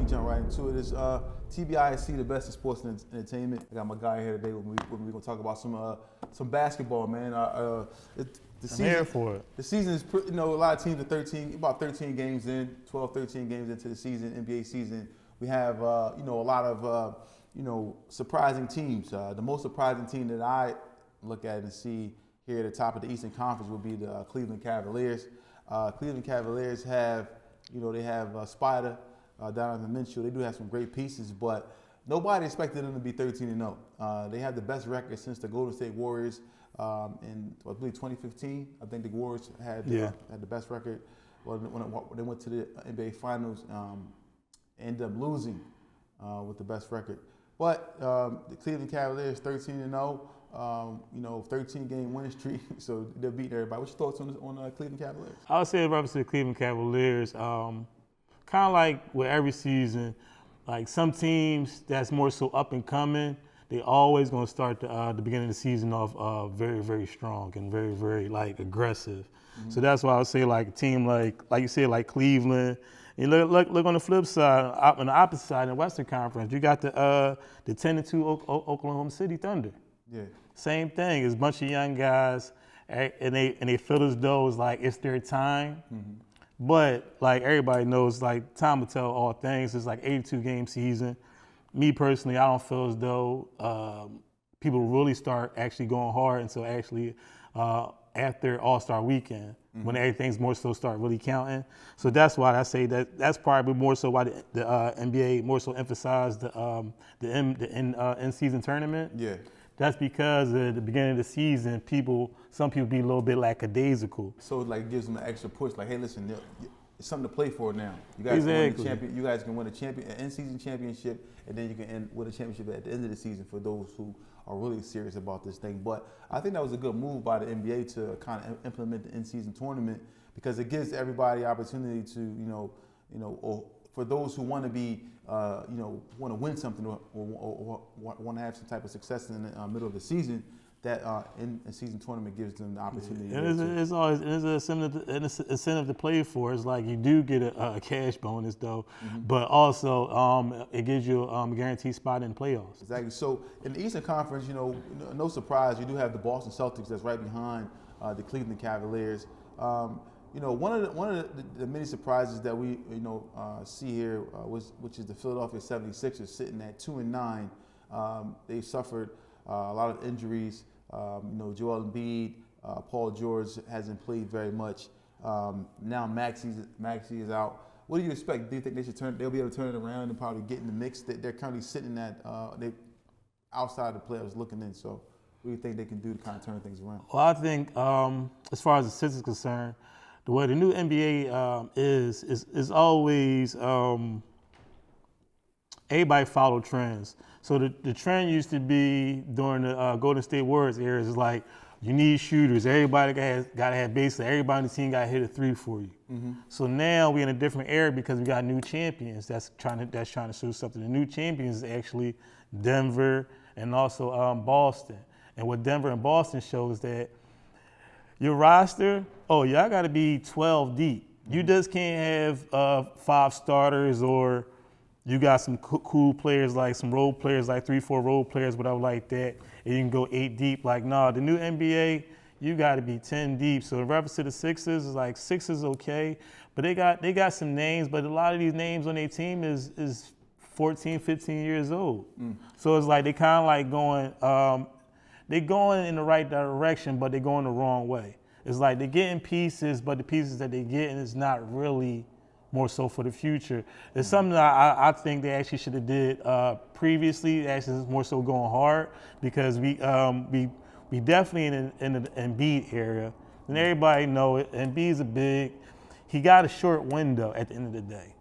can jump right into it. It's TBIC, the best in sports and entertainment. I got my guy here today. We're going to talk about some basketball, man. The season, I'm here for it. The season is, a lot of teams are about 13 games in, 12, 13 games into the season, NBA season. We have, a lot of, surprising teams. The most surprising team that I look at and see here at the top of the Eastern Conference would be the Cleveland Cavaliers. Cleveland Cavaliers have, they have Spider, Donovan Mitchell. They do have some great pieces, but nobody expected them to be 13-0. They have the best record since the Golden State Warriors in, I believe, 2015. I think the Warriors had the best record when they went to the NBA Finals. Ended up losing with the best record. But the Cleveland Cavaliers, 13-0. 13-game winning streak, so they're beating everybody. What's your thoughts on Cleveland Cavaliers? I would say in reference to the Cleveland Cavaliers, kind of like with every season, like some teams that's more so up and coming, they always going to start the beginning of the season off very, very strong and very, very like aggressive. Mm-hmm. So that's why I would say like a team like you said, like Cleveland. And look on the flip side, on the opposite side in the Western Conference, you got the 10-2 Oklahoma City Thunder. Yeah. Same thing. It's a bunch of young guys, and they feel as though it's like it's their time. Mm-hmm. But like everybody knows, like time will tell all things. It's like 82-game season. Me personally, I don't feel as though people really start actually going hard until actually after All-Star Weekend, mm-hmm. when everything's more so start really counting. So that's why I say that's probably more so why the NBA more so emphasized the in-season tournament. Yeah. That's because at the beginning of the season, some people be a little bit lackadaisical. So it like gives them an extra push, like, hey, listen, it's something to play for now. You guys exactly. can win the champion. You guys can win an in-season championship, and then you can win a championship at the end of the season for those who are really serious about this thing. But I think that was a good move by the NBA to kind of implement the in-season tournament because it gives everybody opportunity to, or for those who want to be, want to win something or want to have some type of success in the middle of the season, that in-season tournament gives them the opportunity. And it's always an incentive to play for. It's like you do get a cash bonus though, mm-hmm. but also it gives you a guaranteed spot in the playoffs. Exactly. So in the Eastern Conference, no surprise, you do have the Boston Celtics that's right behind the Cleveland Cavaliers. One of the many surprises that we see here which is the Philadelphia 76ers sitting at 2-9. They suffered a lot of injuries. Joel Embiid, Paul George hasn't played very much. Now Maxey is out. What do you expect? Do you think they'll be able to turn it around and probably get in the mix? They're currently sitting at they outside the playoffs looking in. So what do you think they can do to kind of turn things around? Well, I think as far as the Sixers is concerned, the way the new NBA is always everybody follow trends. So the trend used to be during the Golden State Warriors era is like you need shooters. Everybody got to have basically everybody on the team got to hit a three for you. Mm-hmm. So now we're in a different era because we got new champions that's trying to show something. The new champions is actually Denver and also Boston. And what Denver and Boston shows that your roster, y'all got to be 12 deep. You just can't have 5 starters or you got some cool players like some role players like 3-4 role players, whatever like that, and you can go 8 deep. Like, no, the new NBA, you got to be 10 deep. So in reference to the Sixers, it's like 6 is okay, but they got some names, but a lot of these names on their team is 14, 15 years old. Mm. So it's like they kind of like going, they're going in the right direction, but they're going the wrong way. It's like they're getting pieces, but the pieces that they're getting is not really more so for the future. It's something that I think they actually should have did previously. Actually, it's more so going hard because we definitely in the Embiid area, and everybody know it. Embiid's he got a short window at the end of the day.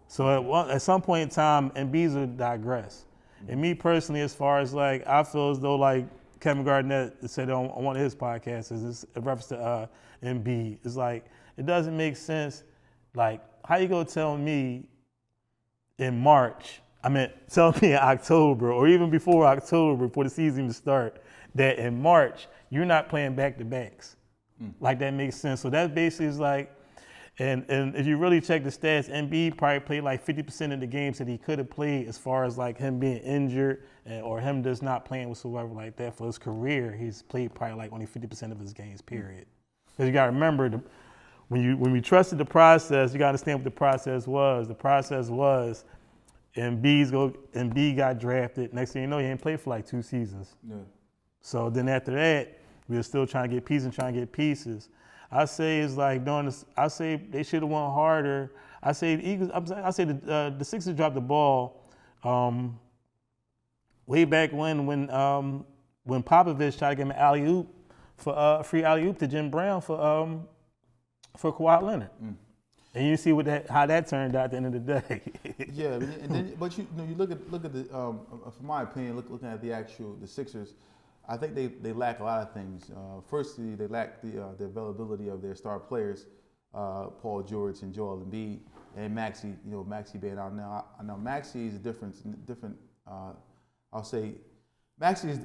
So at some point in time, Embiid will digress. And me personally, as far as like, I feel as though like Kevin Garnett said on one of his podcasts, is in reference to Embiid. It's like, it doesn't make sense. Like, how you gonna tell me in March, tell me in October, or even before October, before the season even start, that in March, you're not playing back-to-backs. Like, that makes sense. So that basically is like, And if you really check the stats, Embiid probably played like 50% of the games that he could have played as far as like him being injured or him just not playing whatsoever like that for his career. He's played probably like only 50% of his games, period. Because you got to remember, when we trusted the process, you got to understand what the process was. The process was Embiid got drafted. Next thing you know, he didn't play for like 2 seasons. Yeah. So then after that, we were still trying to get pieces. I say it's like doing this. I say they should have won harder. I say the Eagles. I say the Sixers dropped the ball way back when Popovich tried to give him an alley-oop for free alley-oop to Jim Brown for Kawhi Leonard. And you see how that turned out at the end of the day. Yeah, and then, but you look at the from my opinion, looking at the Sixers, I think they lack a lot of things. Firstly, they lack the availability of their star players, Paul George and Joel Embiid, and Maxey. Maxey being out now. I know Maxey is different. I'll say Maxey's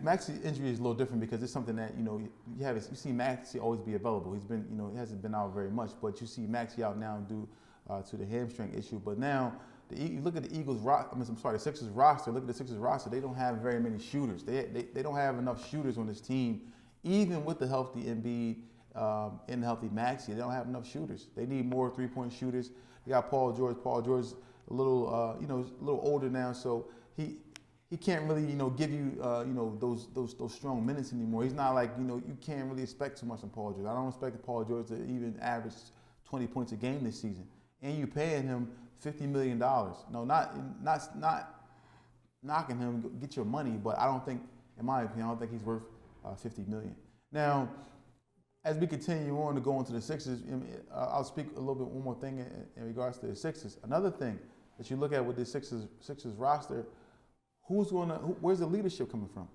injury is a little different because it's something that you see Maxey always be available. He's been he hasn't been out very much, but you see Maxey out now due to the hamstring issue. But now you look at the the Sixers roster. Look at the Sixers roster. They don't have very many shooters. They don't have enough shooters on this team, even with the healthy Embiid and the healthy Maxey. They don't have enough shooters. They need more 3-point shooters. They got Paul George. Paul George is a little a little older now, so he can't really give you those strong minutes anymore. He's not like you can't really expect too much from Paul George. I don't expect Paul George to even average 20 points a game this season, and you're paying him $50 million. No, not knocking him, get your money, but I don't think, in my opinion, I don't think he's worth $50 million. Now, as we continue on to go into the Sixers, I'll speak a little bit one more thing in regards to the Sixers. Another thing that you look at with the Sixers roster, where's the leadership coming from?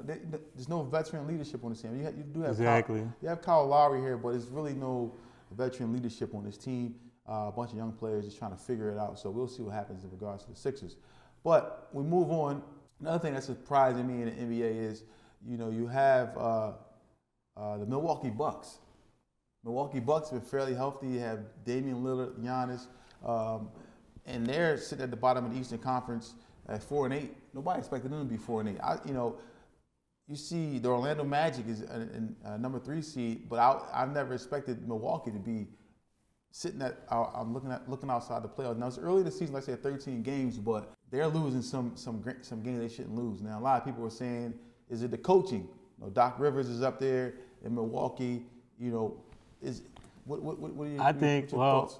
There's no veteran leadership on this team. You do have exactly. You have Kyle Lowry here, but there's really no veteran leadership on this team. A bunch of young players just trying to figure it out. So we'll see what happens in regards to the Sixers. But we move on. Another thing that's surprising me in the NBA is, you have the Milwaukee Bucks. Milwaukee Bucks have been fairly healthy. You have Damian Lillard, Giannis, and they're sitting at the bottom of the Eastern Conference at 4-8. Nobody expected them to be 4-8. You see the Orlando Magic is a number 3 seed, but I've never expected Milwaukee to be sitting at. I'm looking outside the playoffs. Now it's early in the season, like I said, 13 games, but they're losing some games they shouldn't lose. Now a lot of people are saying, is it the coaching? Doc Rivers is up there in Milwaukee. Is what are you? I think thoughts?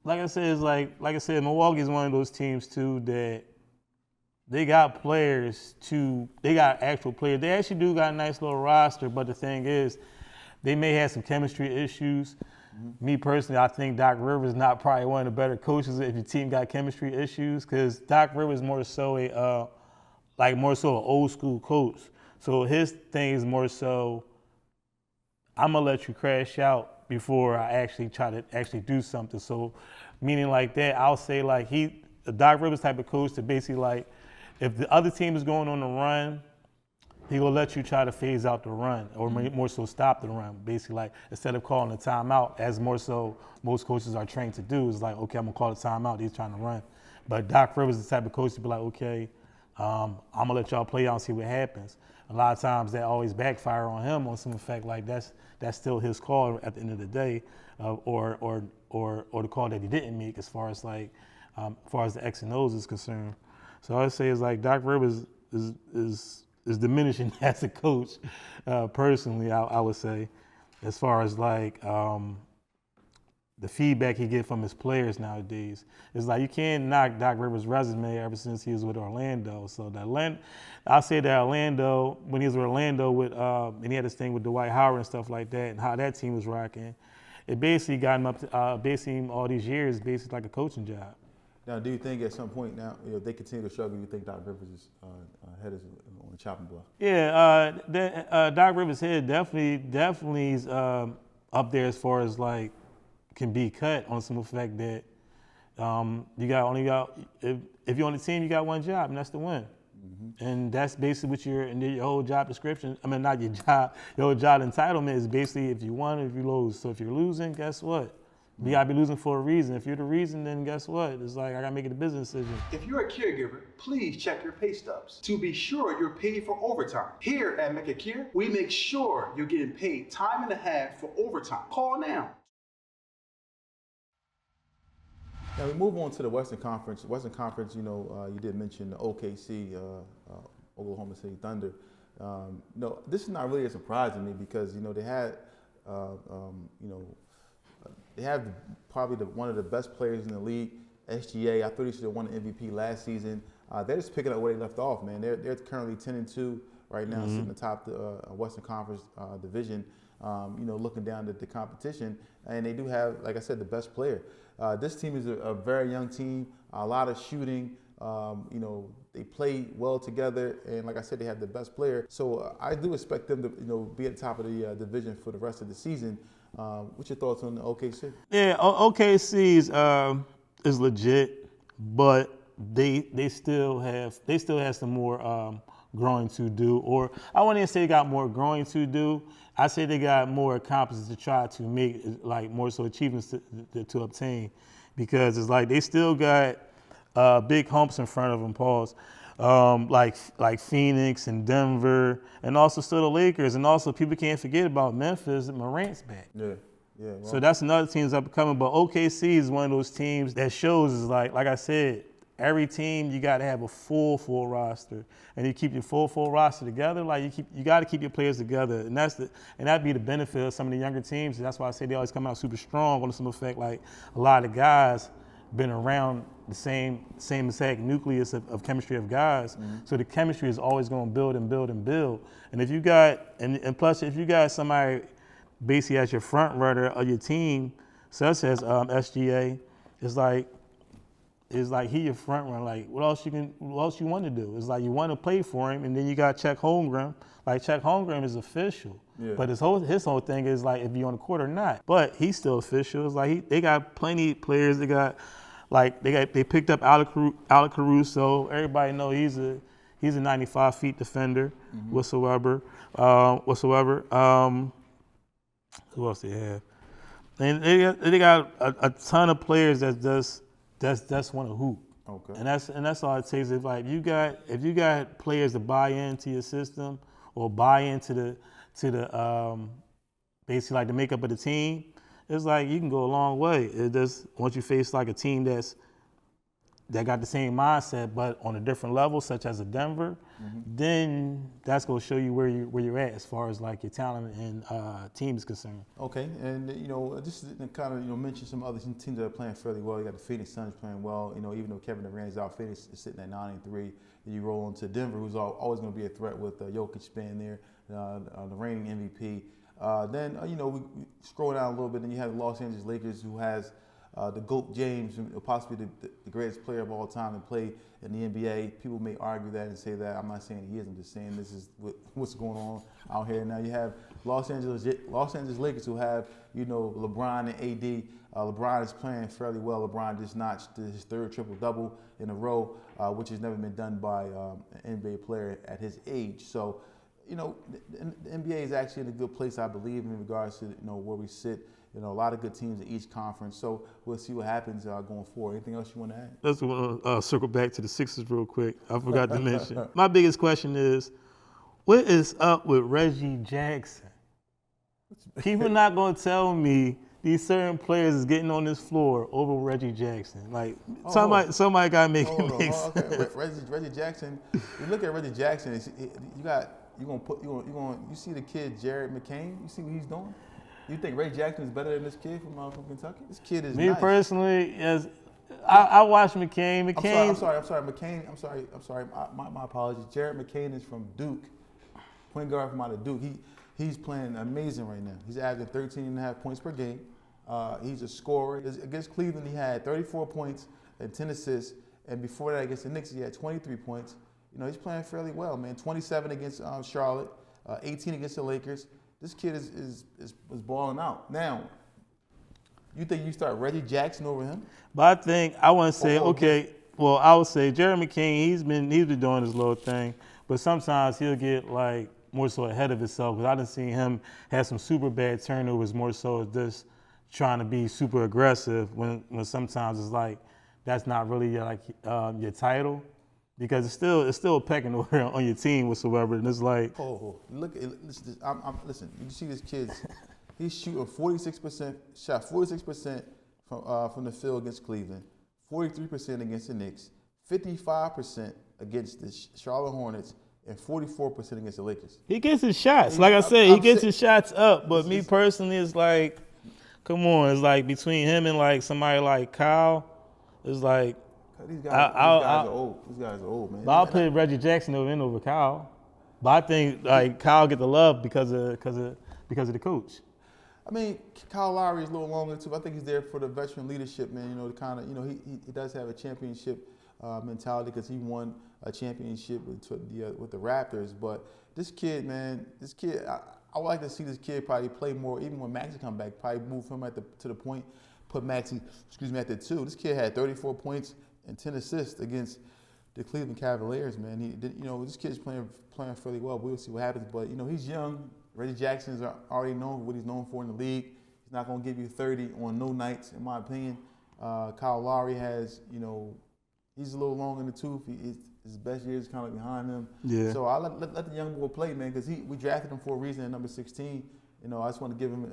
like I said, Milwaukee is one of those teams too that they got actual players. They actually do got a nice little roster, but the thing is, they may have some chemistry issues. Mm-hmm. Me personally, I think Doc Rivers is not probably one of the better coaches if your team got chemistry issues, because Doc Rivers is more so an old school coach. So his thing is more so, I'm gonna let you crash out before I actually try to actually do something. So, meaning like that, I'll say like a Doc Rivers type of coach to basically like, if the other team is going on the run, he will let you try to phase out the run, or more so stop the run. Basically, like instead of calling a timeout, as more so most coaches are trained to do, is like, okay, I'm gonna call a timeout. He's trying to run, but Doc Rivers is the type of coach to be like, okay, I'm gonna let y'all play out and see what happens. A lot of times that always backfire on him on some effect like that's still his call at the end of the day, or the call that he didn't make as far as the X and O's is concerned. So I'd say it's like Doc Rivers is diminishing as a coach, personally, I would say, as far as like the feedback he get from his players nowadays. It's like you can't knock Doc Rivers' resume ever since he was with Orlando. So I'll say that Orlando, when he was with Orlando and he had this thing with Dwight Howard and stuff like that, and how that team was rocking, it basically got him up to basically all these years, basically like a coaching job. Now, do you think at some point now, if they continue to struggle, you think Doc Rivers' head is on the chopping block? Yeah, Doc Rivers' head definitely is up there as far as like can be cut on some effect that if you're on the team, you got one job, and that's to win. Mm-hmm. And that's basically what your whole job description. I mean, not your whole job entitlement is basically if you won or if you lose. So if you're losing, guess what? You gotta be losing for a reason. If you're the reason, then guess what? It's like I gotta make it a business decision. If you're a caregiver, please check your pay stubs to be sure you're paid for overtime. Here at MegaCare, we make sure you're getting paid time and a half for overtime. Call now. Now we move on to the Western Conference. Western Conference, you did mention the OKC, Oklahoma City Thunder. No, this is not really a surprise to me because they had, they have probably one of the best players in the league. SGA, I thought he should have won the MVP last season. They're just picking up where they left off, man. They're currently 10-2 right now, sitting atop the Western Conference division. Looking down at the competition, and they do have, like I said, the best player. This team is a very young team, a lot of shooting. They play well together, and like I said, they have the best player. So I do expect them to, be at the top of the division for the rest of the season. What's your thoughts on the OKC? Yeah, OKC is legit, but they still have some more growing to do. Or I wouldn't even say they got more growing to do. I say they got more accomplishments to try to make, like more so achievements to obtain, because it's like they still got big humps in front of them, pause. Like Phoenix and Denver, and also still the Lakers, and also people can't forget about Memphis. Morant's back. Yeah. Well, So that's another team that's up and coming. But OKC is one of those teams that shows is like I said, every team you got to have a full roster, and you keep your full roster together. Like you got to keep your players together, and that'd be the benefit of some of the younger teams. That's why I say they always come out super strong on some effect. Like a lot of guys been around the same exact nucleus of chemistry of guys. So the chemistry is always going to build and build and build. And if you got and plus if you got somebody basically as your front runner of your team, such as SGA, it's like he your front runner. Like what else you want to do? It's like you want to play for him, and then you got Chet Holmgren. Like Chet Holmgren is official, but his whole thing is like if you're on the court or not. But he's still official. It's like they got plenty of players. They picked up Alec Caruso. Everybody know he's a 95 feet defender whatsoever. Who else they have? And they got a ton of players that just want to hoop. Okay. And that's all it takes. If you got players to buy into your system or buy into the basically like the makeup of the team, it's like you can go a long way. It just once you face like a team that got the same mindset but on a different level, such as a Denver, then that's gonna show you where you're at as far as like your talent and team is concerned. Okay, and just to kind of mention some other teams that are playing fairly well. You got the Phoenix Suns playing well. Even though Kevin Durant is out, Phoenix is sitting at 9-3. Then you roll into Denver, who's always going to be a threat with Jokic being there, the reigning MVP. Then we scroll down a little bit, and you have the Los Angeles Lakers, who has the GOAT James, possibly the greatest player of all time to play in the NBA. People may argue that and say that. I'm not saying he is. I'm just saying this is what's going on out here. Now you have Los Angeles Lakers, who have LeBron and AD. LeBron is playing fairly well. LeBron just notched his third triple-double in a row, which has never been done by an NBA player at his age. So, the NBA is actually in a good place, I believe, in regards to where we sit. A lot of good teams in each conference. So we'll see what happens going forward. Anything else you want to add? Let's circle back to the Sixers real quick. I forgot to mention. My biggest question is, what is up with Reggie Jackson? People not going to tell me these certain players is getting on this floor over Reggie Jackson. Like somebody got to make it make sense. Okay. Reggie Jackson. You look at Reggie Jackson. You see the kid Jared McCain. You see what he's doing. You think Ray Jackson is better than this kid from Kentucky? This kid is Me nice. personally, as I watched McCain. I'm sorry. McCain. I'm sorry. My apologies. Jared McCain is from Duke, point guard from out of Duke. He's playing amazing right now. He's averaging 13.5 points per game. He's a scorer. Against Cleveland, he had 34 points and 10 assists. And before that, against the Knicks, he had 23 points. He's playing fairly well, man. 27 against Charlotte, 18 against the Lakers. This kid is balling out. Now, you think you start Reggie Jackson over him? But I want to say, okay, well, I would say Jerry McCain, he's been doing his little thing, but sometimes he'll get more so ahead of himself, because I done seen him have some super bad turnovers more so this trying to be super aggressive when sometimes it's like that's not really your title, because it's still a pecking order on your team whatsoever, and it's like Look, listen. You see this kid? He's shooting 46%. Shot 46% from the field against Cleveland, 43% against the Knicks, 55% against the Charlotte Hornets, and 44% against the Lakers. he gets his shots. Like I said, he gets his shots up. But me personally, it's like, come on, it's like between him and like somebody like Kyle, it's like. These guys are old. These guys are old, man. But I'll put Reggie Jackson over Kyle. But I think like Kyle get the love because of the coach. I mean, Kyle Lowry is a little longer too. I think he's there for the veteran leadership, man. You know, the kind of, you know, he does have a championship mentality because he won a championship with the Raptors. But this kid, man, I would like to see this kid probably play more. Even when Maxey come back, probably move him to the point, put Maxey, at the 2. This kid had 34 points and 10 assists against the Cleveland Cavaliers, man. This kid's playing fairly well. We'll see what happens. But he's young. Reggie Jackson is already known what he's known for in the league. He's not going to give you 30 on no nights, in my opinion. Kyle Lowry has, he's a little long in the tooth. His best years kind of behind him. Yeah. So I'll let the young boy play, man, because we drafted him for a reason at number 16. I just want to give him,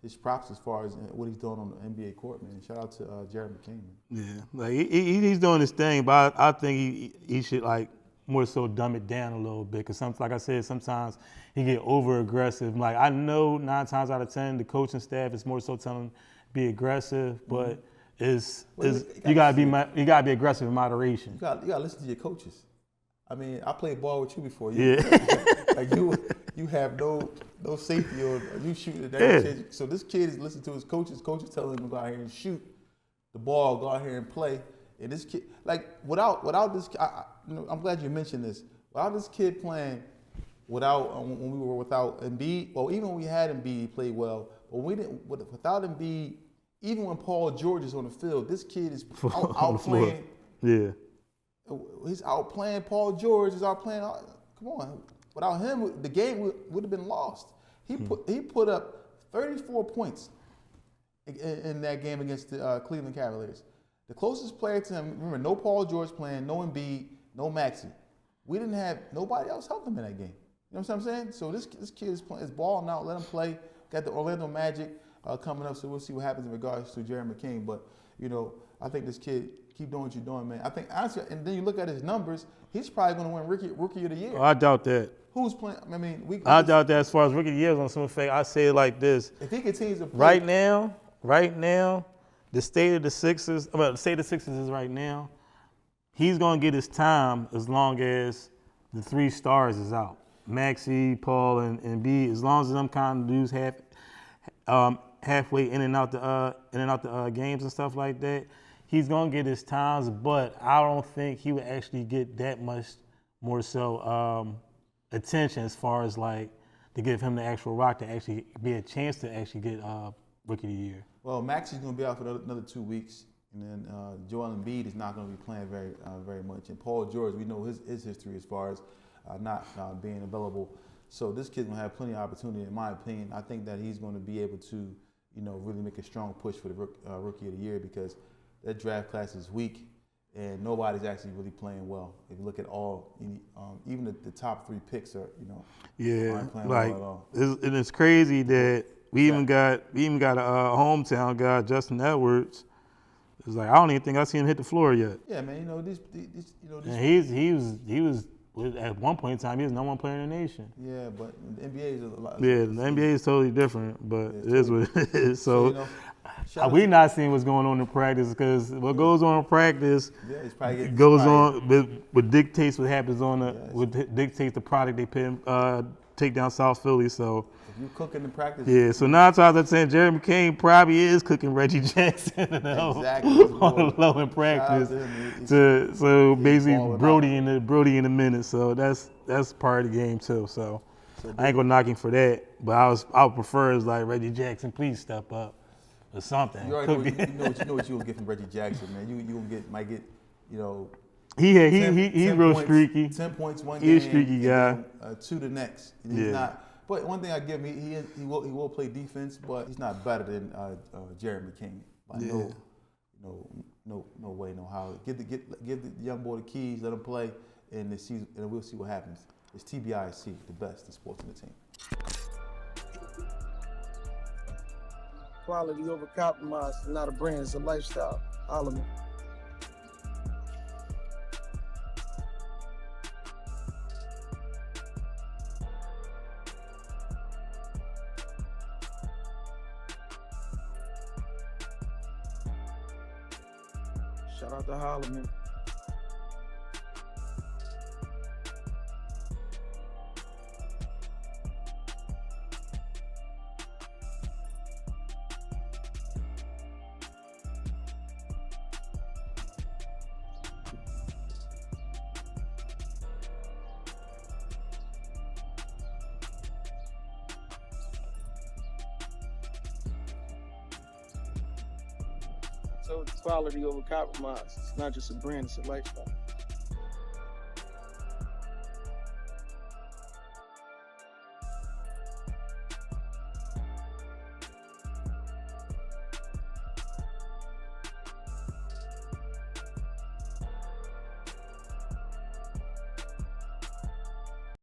his props as far as what he's doing on the NBA court, man. Shout out to Jared McCain, man. Yeah, like he's doing his thing, but I think he should like more so dumb it down a little bit, because like I said, sometimes he get over aggressive. Like I know 9 times out of 10 the coaching staff is more so telling him be aggressive, but you gotta be aggressive in moderation. You gotta listen to your coaches. I mean, I played ball with you before. Like you have no safety or you shoot at that. Yeah. So this kid is listening to his coaches. Coaches telling him to go out here and shoot the ball, go out here and play. And this kid, like without this, I'm glad you mentioned this. Without this kid playing, when we were without Embiid, well, even when we had Embiid, he played well. But we didn't. Without Embiid, even when Paul George is on the field, this kid is out playing. Yeah. He's outplaying Paul George. He's outplaying. Come on, without him, the game would have been lost. He put up 34 points in that game against the Cleveland Cavaliers. The closest player to him, remember, no Paul George playing, no Embiid, no Maxey. We didn't have nobody else help him in that game. You know what I'm saying? So this kid is balling out. Let him play. Got the Orlando Magic coming up, so we'll see what happens in regards to Jared McCain. But I think this kid. Keep doing what you're doing, man. I think honestly, and then you look at his numbers, he's probably going to win rookie of the year. Oh, I doubt that. Who's playing? I mean, I doubt that as far as rookie of the year is on some effect. I say it like this. If he continues to play right now, the state of the Sixers is right now, he's going to get his time as long as the 3 stars is out. Maxey, Paul, and Embiid. As long as them kind of dudes halfway in and out the games and stuff like that. He's going to get his times, but I don't think he would actually get that much more so attention as far as like to give him the actual rock to actually be a chance to actually get Rookie of the Year. Well, Maxey's going to be out for another 2 weeks, and then Joel Embiid is not going to be playing very much. And Paul George, we know his history as far as not being available. So this kid's going to have plenty of opportunity, in my opinion. I think that he's going to be able to, really make a strong push for the Rookie of the Year, because that draft class is weak, and nobody's actually really playing well. If you look at even the top 3 picks are, aren't playing well at all. And it's crazy that we even got a hometown guy, Justin Edwards. It's like I don't even think I've seen him hit the floor yet. Yeah, man. And he was at one point in time he was #1 player in the nation. Yeah, but the NBA is a lot. Yeah, the NBA is totally different, but it is what it is. So. We not seeing what's going on in practice, because what goes on in practice goes on, what dictates what happens what dictates the product they take down South Philly. So if you cooking in practice, yeah. So 9 times out of 10, Jerry McCain probably is cooking Reggie Jackson on the low in practice. So basically Brody in the minute. So that's part of the game too. So I ain't gonna knock him for that, but I would prefer is like Reggie Jackson, please step up. Or something. You already know what you gonna get from Reggie Jackson, man. You might get, he's real points, streaky. 10 points one he's game. He's a streaky guy. Then, 2 the next. And But one thing I give him, he will play defense, but he's not better than Jared McCain. Like, Yeah. no way, no how. Give the young boy the keys, let him play, and we'll see what happens. It's TBIC, the best in sports entertainment. Quality over compromise. It's not a brand, it's a lifestyle. Holla me. Shout out to Holloman. So it's quality over compromise. It's not just a brand, it's a lifestyle.